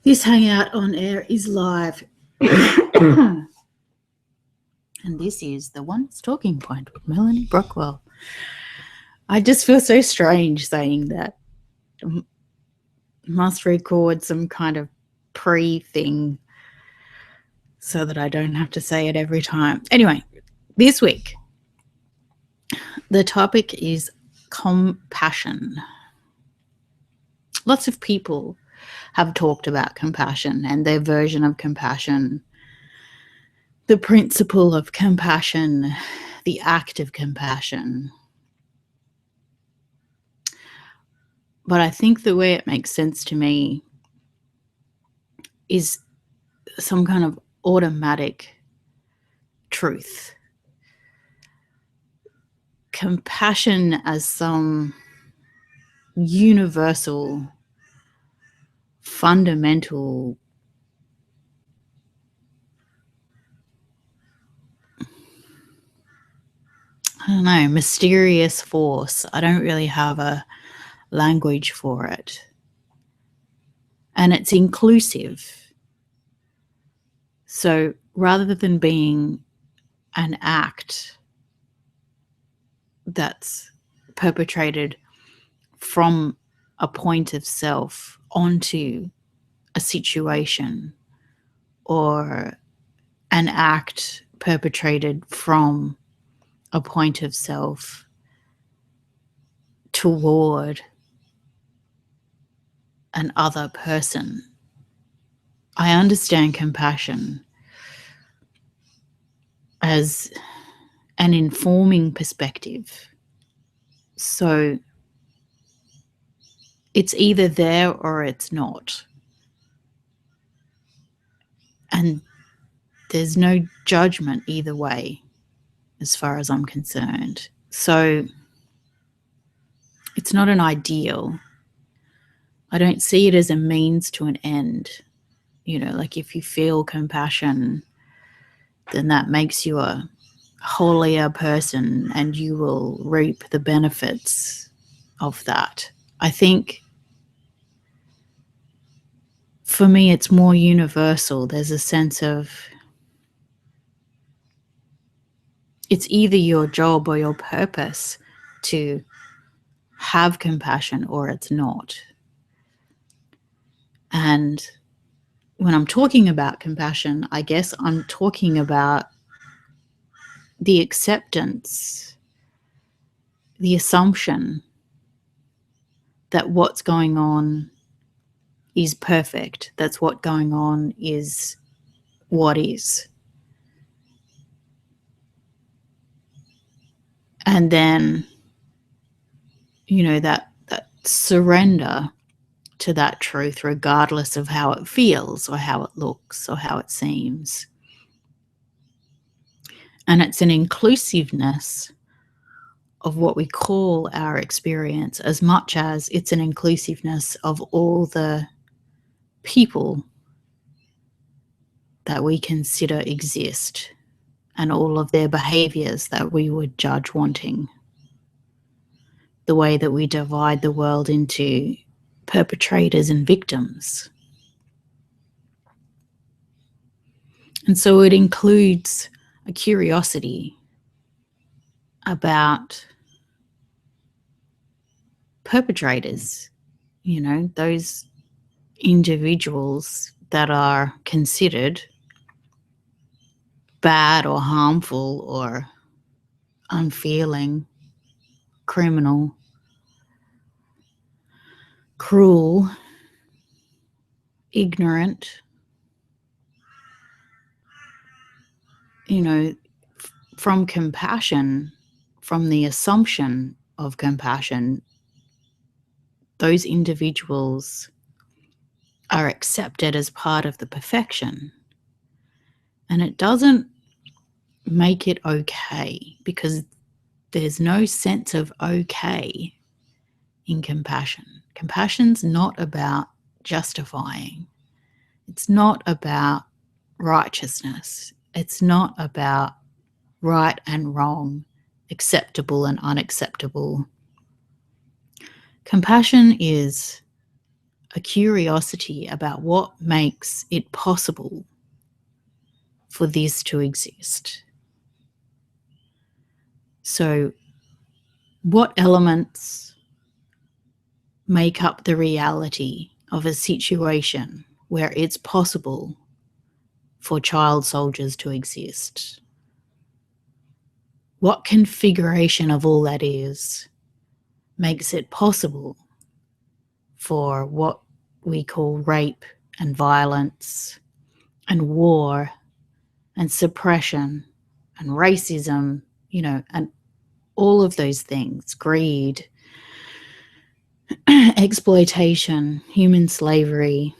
This hangout on air is live. And this is the Oneness Talking Point with Melanie Brockwell. I just feel so strange saying that. Must record some kind of pre-thing so that I don't have to say it every time. Anyway, this week, the topic is compassion. Lots of people have talked about compassion and their version of compassion, the principle of compassion, the act of compassion. But I think the way it makes sense to me is some kind of automatic truth. Compassion as some universal, fundamental, I don't know, mysterious force. I don't really have a language for it. And it's inclusive. So rather than being an act that's perpetrated from a point of self onto a situation, or an act perpetrated from a point of self toward an other person, I understand compassion as an informing perspective. So it's either there or it's not. And there's no judgment either way, as far as I'm concerned. So it's not an ideal. I don't see it as a means to an end. You know, like if you feel compassion, then that makes you a holier person and you will reap the benefits of that. I think for me it's more universal. There's a sense of it's either your job or your purpose to have compassion or it's not. And when I'm talking about compassion, I guess I'm talking about the acceptance, the assumption that what's going on is perfect. That's what going on is what is. And then, you know, that surrender to that truth, regardless of how it feels or how it looks or how it seems. And it's an inclusiveness of what we call our experience, as much as it's an inclusiveness of all the people that we consider exist and all of their behaviors that we would judge wanting. The way that we divide the world into perpetrators and victims. And so it includes a curiosity about perpetrators, you know, those individuals that are considered bad or harmful or unfeeling, criminal, cruel, ignorant, you know, from compassion, from the assumption of compassion, those individuals are accepted as part of the perfection. And it doesn't make it okay, because there's no sense of okay in compassion. Compassion's not about justifying. It's not about righteousness. It's not about right and wrong, acceptable and unacceptable. Compassion is a curiosity about what makes it possible for this to exist. So, what elements make up the reality of a situation where it's possible for child soldiers to exist? What configuration of all that is makes it possible for what we call rape and violence and war and suppression and racism, and all of those things, greed, exploitation, human slavery.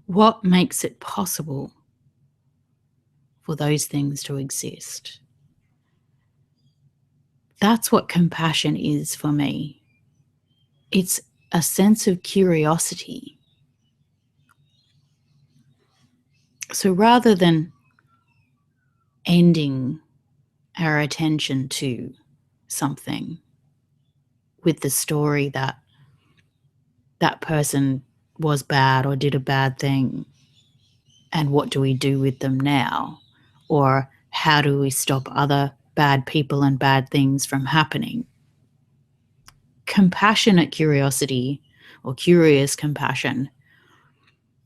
What makes it possible for those things to exist? That's what compassion is for me. It's a sense of curiosity. So rather than ending our attention to something with the story that that person was bad or did a bad thing, and what do we do with them now? Or how do we stop other bad people and bad things from happening? Compassionate curiosity, or curious compassion,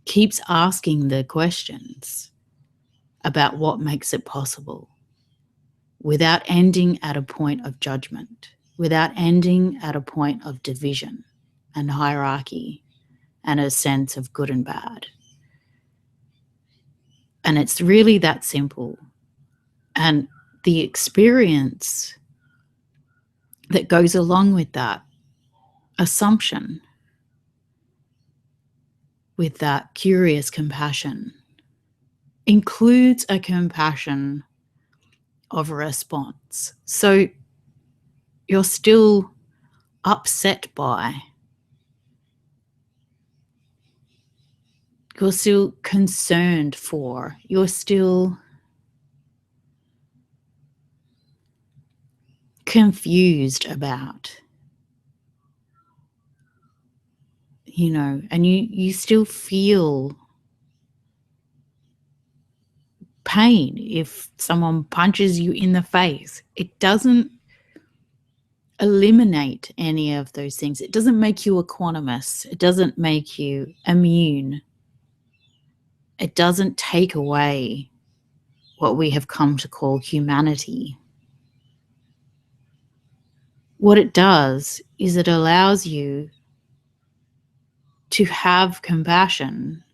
keeps asking the questions about what makes it possible without ending at a point of judgment, without ending at a point of division and hierarchy and a sense of good and bad. And it's really that simple. And the experience that goes along with that assumption, with that curious compassion, includes a compassion of a response. So you're still upset by, you're still concerned for, you're still confused about, and you still feel pain if someone punches you in the face. It doesn't eliminate any of those things. It doesn't make you equanimous. It doesn't make you immune. It doesn't take away what we have come to call humanity. What it does is it allows you to have compassion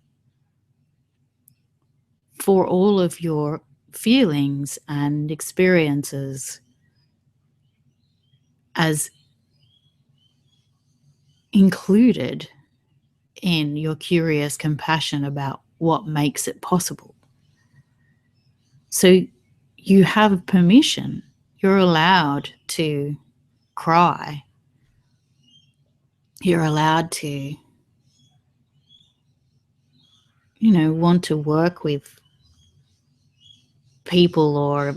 for all of your feelings and experiences as included in your curious compassion about what makes it possible. So you have permission. You're allowed to cry. You're allowed to, want to work with people or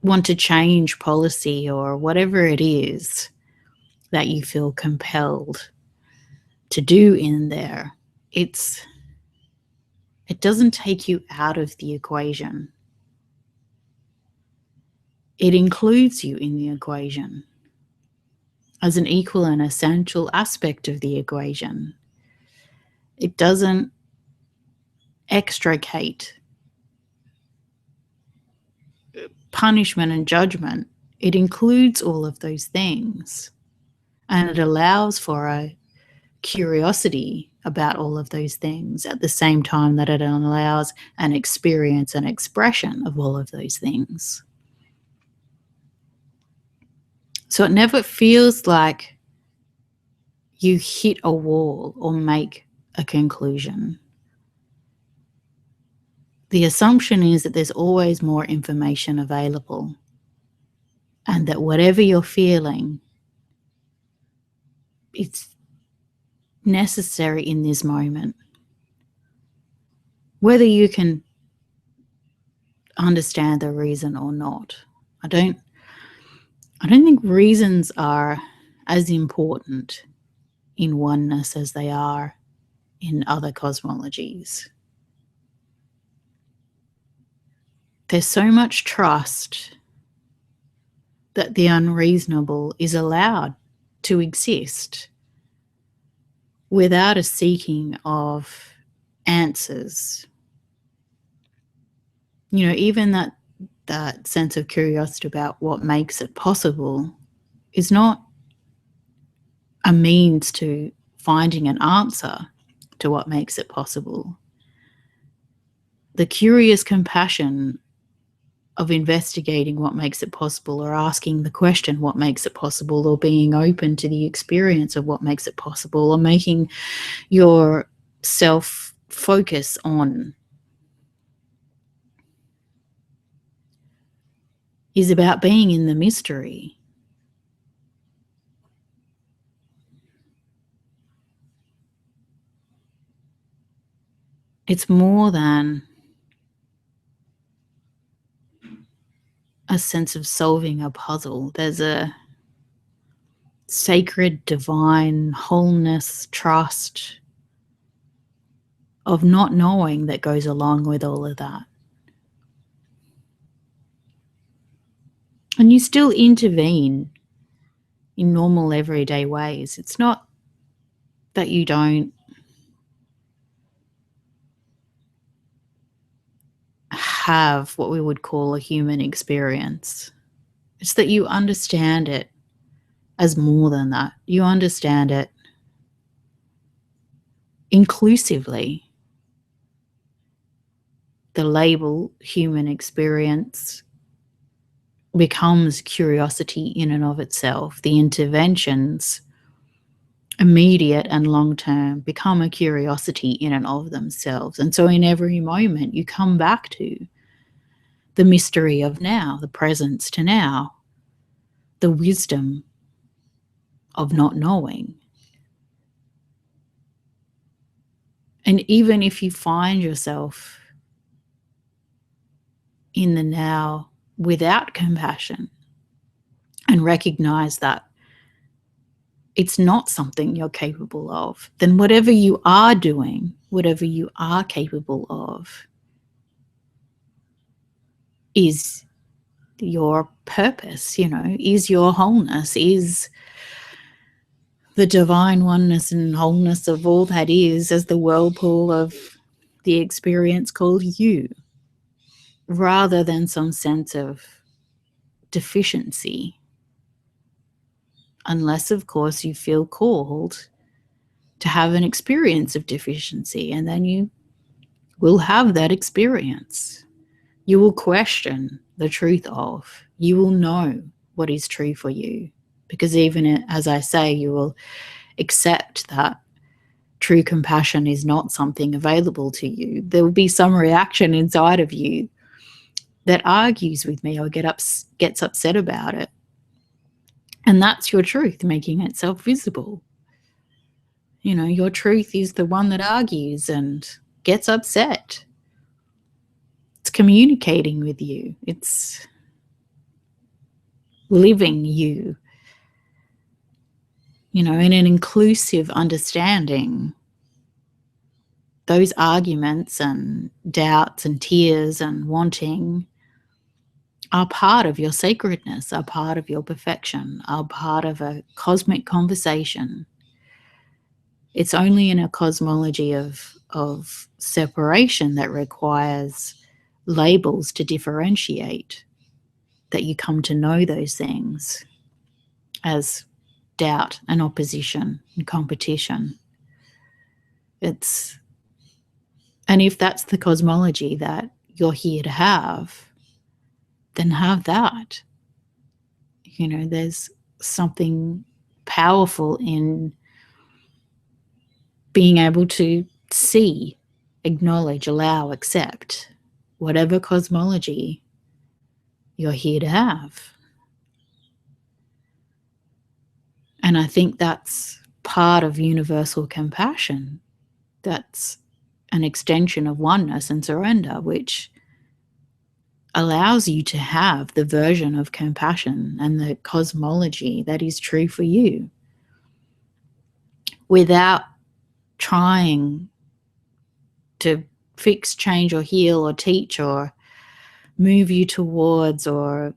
want to change policy or whatever it is that you feel compelled to do in there. It doesn't take you out of the equation. It includes you in the equation as an equal and essential aspect of the equation. It doesn't extricate punishment and judgment. It includes all of those things, and it allows for a curiosity about all of those things at the same time that it allows an experience and expression of all of those things. So it never feels like you hit a wall or make a conclusion. The assumption is that there's always more information available, and that whatever you're feeling, it's necessary in this moment. Whether you can understand the reason or not. I don't think reasons are as important in oneness as they are in other cosmologies. There's so much trust that the unreasonable is allowed to exist without a seeking of answers. You know, even that sense of curiosity about what makes it possible is not a means to finding an answer to what makes it possible. The curious compassion of investigating what makes it possible, or asking the question what makes it possible, or being open to the experience of what makes it possible, or making your self focus on, is about being in the mystery. It's more than a sense of solving a puzzle. There's a sacred, divine wholeness, trust of not knowing that goes along with all of that. And you still intervene in normal, everyday ways. It's not that you don't have what we would call a human experience. It's that you understand it as more than that. You understand it inclusively. The label human experience becomes curiosity in and of itself. The interventions, immediate and long term, become a curiosity in and of themselves. And so in every moment you come back to the mystery of now, the presence to now, the wisdom of not knowing. And even if you find yourself in the now without compassion, and recognize that it's not something you're capable of, then whatever you are doing, whatever you are capable of, is your purpose, is your wholeness, is the divine oneness and wholeness of all that is, as the whirlpool of the experience called you, rather than some sense of deficiency. Unless, of course, you feel called to have an experience of deficiency, and then you will have that experience. You will question the truth of. You will know what is true for you, because even as I say, you will accept that true compassion is not something available to you. There will be some reaction inside of you that argues with me or gets upset about it. And that's your truth making itself visible. Your truth is the one that argues and gets upset. It's communicating with you. It's living you. In an inclusive understanding, those arguments and doubts and tears and wanting are part of your sacredness, are part of your perfection, are part of a cosmic conversation. It's only in a cosmology of separation that requires labels to differentiate that you come to know those things as doubt and opposition and competition. And if that's the cosmology that you're here to have, then have that. There's something powerful in being able to see, acknowledge, allow, accept whatever cosmology you're here to have. And I think that's part of universal compassion. That's an extension of oneness and surrender, which allows you to have the version of compassion and the cosmology that is true for you. without trying to fix, change, or heal, or teach, or move you towards, or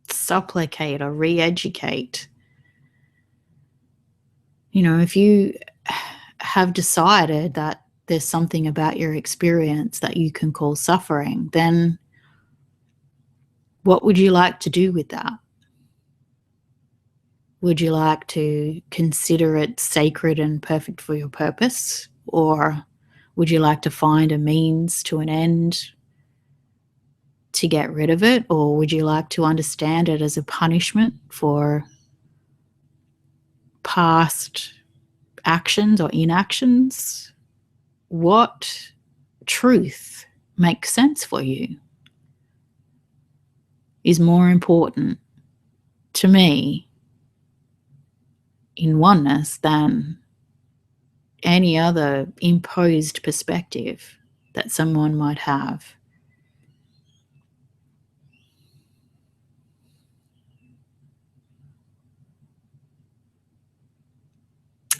supplicate or re-educate. If you have decided that there's something about your experience that you can call suffering, then what would you like to do with that? Would you like to consider it sacred and perfect for your purpose? Or would you like to find a means to an end to get rid of it? Or would you like to understand it as a punishment for past actions or inactions? What truth makes sense for you is more important to me in oneness than any other imposed perspective that someone might have.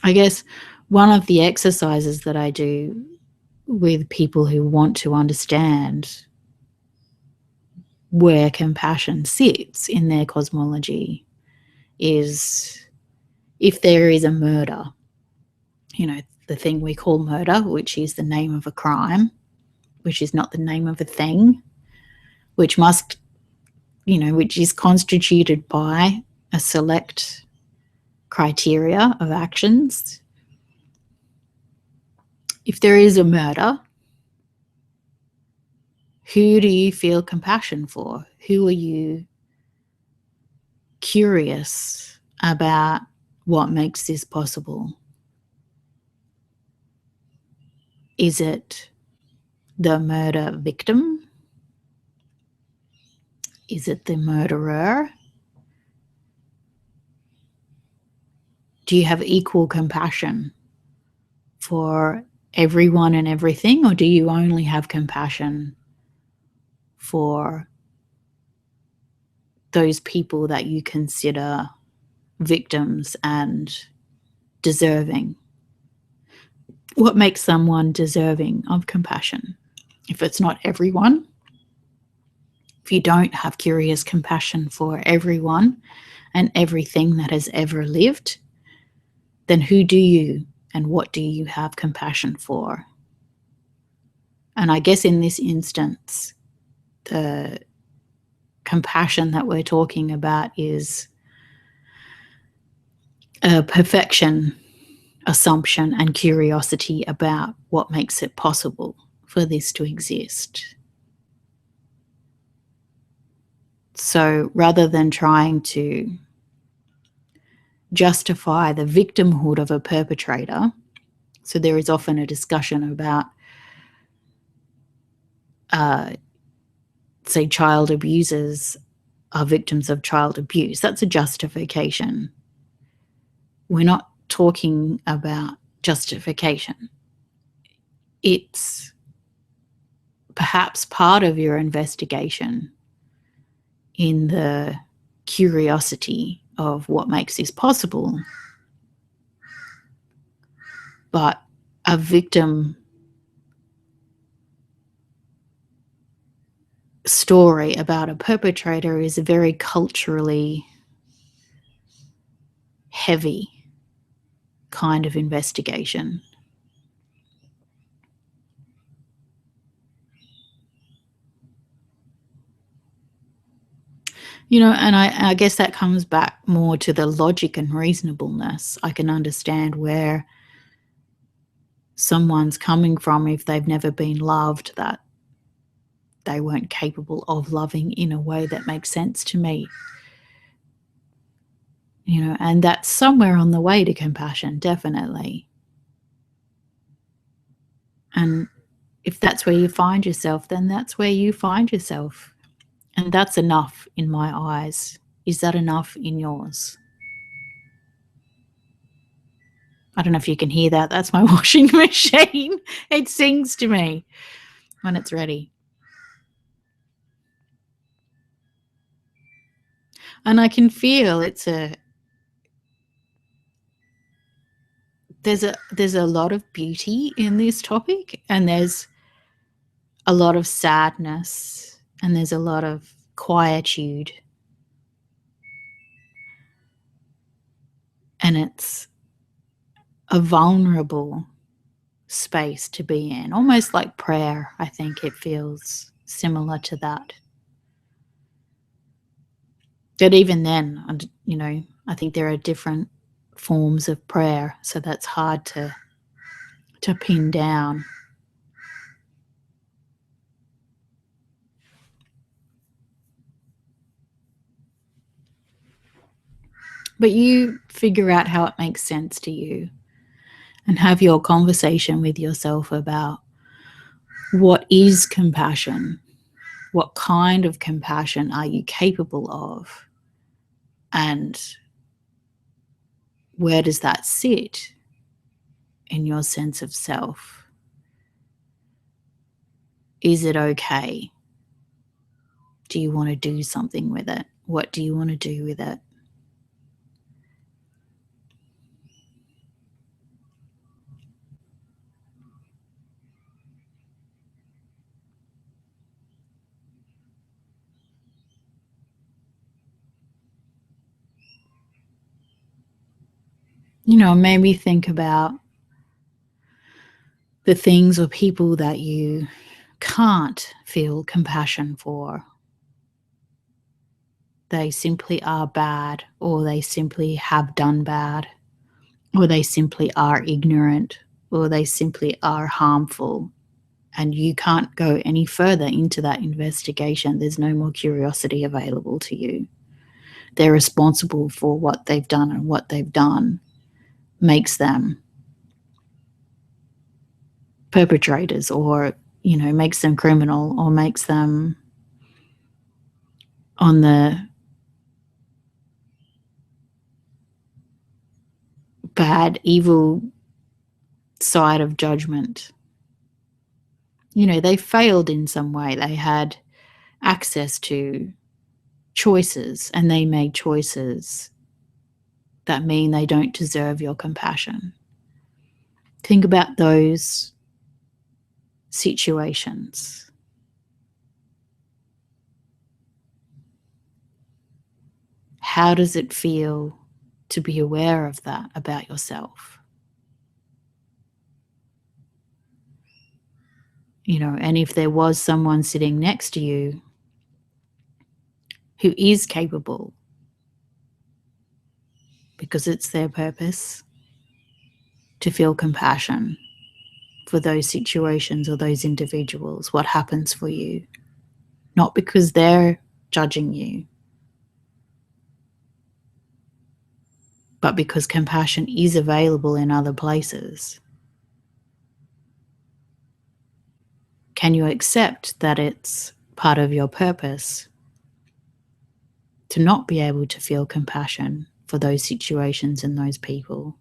I guess one of the exercises that I do with people who want to understand where compassion sits in their cosmology is, if there is a murder, the thing we call murder, which is the name of a crime, which is not the name of a thing, which is constituted by a select criteria of actions. If there is a murder, who do you feel compassion for? Who are you curious about what makes this possible? Is it the murder victim? Is it the murderer? Do you have equal compassion for everyone and everything, or do you only have compassion for those people that you consider victims and deserving? What makes someone deserving of compassion? If it's not everyone, if you don't have curious compassion for everyone and everything that has ever lived, then who do you and what do you have compassion for? And I guess in this instance, the compassion that we're talking about is a perfection assumption and curiosity about what makes it possible for this to exist. So rather than trying to justify the victimhood of a perpetrator, so there is often a discussion about, say, child abusers are victims of child abuse. That's a justification. We're not talking about justification. It's perhaps part of your investigation in the curiosity of what makes this possible. But a victim story about a perpetrator is a very culturally heavy kind of investigation. And I guess that comes back more to the logic and reasonableness. I can understand where someone's coming from if they've never been loved, that they weren't capable of loving in a way that makes sense to me. And that's somewhere on the way to compassion, definitely. And if that's where you find yourself, then that's where you find yourself. And that's enough in my eyes. Is that enough in yours? I don't know if you can hear that. That's my washing machine. It sings to me when it's ready. And I can feel there's a lot of beauty in this topic, and there's a lot of sadness, and there's a lot of quietude. And it's a vulnerable space to be in, almost like prayer. I think it feels similar to that. But even then, I think there are different forms of prayer, so that's hard to pin down. But you figure out how it makes sense to you and have your conversation with yourself about what is compassion, what kind of compassion are you capable of, and where does that sit in your sense of self? Is it okay? Do you want to do something with it? What do you want to do with it? Maybe think about the things or people that you can't feel compassion for. They simply are bad, or they simply have done bad, or they simply are ignorant, or they simply are harmful. And you can't go any further into that investigation. There's no more curiosity available to you. They're responsible for what they've done, and what they've done makes them perpetrators, or makes them criminal, or makes them on the bad, evil side of judgment. They failed in some way. They had access to choices, and they made choices that mean they don't deserve your compassion. Think about those situations. How does it feel to be aware of that about yourself? And if there was someone sitting next to you who is capable, because it's their purpose to feel compassion for those situations or those individuals, what happens for you? Not because they're judging you, but because compassion is available in other places. Can you accept that it's part of your purpose to not be able to feel compassion for those situations and those people?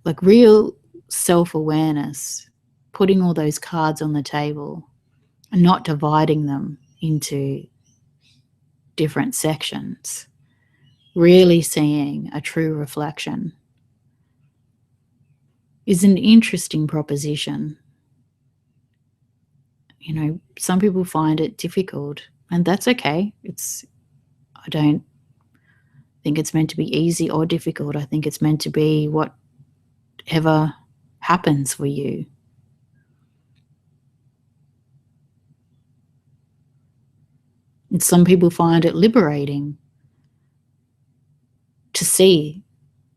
Like real self-awareness, putting all those cards on the table and not dividing them into different sections, really seeing a true reflection is an interesting proposition. Some people find it difficult, and that's okay. I don't think it's meant to be easy or difficult. I think it's meant to be whatever happens for you. And some people find it liberating to see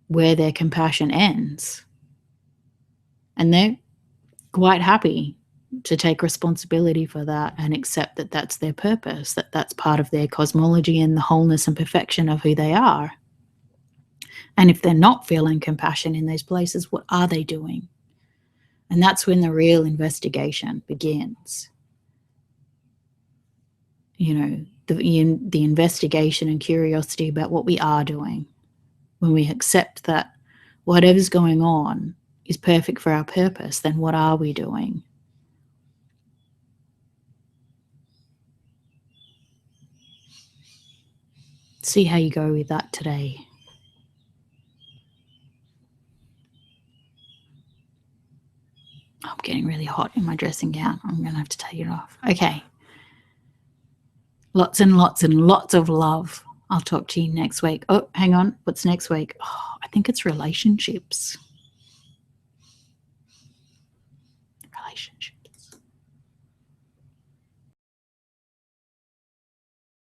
where their compassion ends. And they're quite happy to take responsibility for that and accept that that's their purpose, that that's part of their cosmology and the wholeness and perfection of who they are. And if they're not feeling compassion in those places, what are they doing? And that's when the real investigation begins. The investigation and curiosity about what we are doing. When we accept that whatever's going on is perfect for our purpose, then what are we doing? See how you go with that today. I'm getting really hot in my dressing gown. I'm going to have to take it off. Okay. Lots and lots and lots of love. I'll talk to you next week. Oh, hang on. What's next week? Oh, I think it's relationships. Relationships.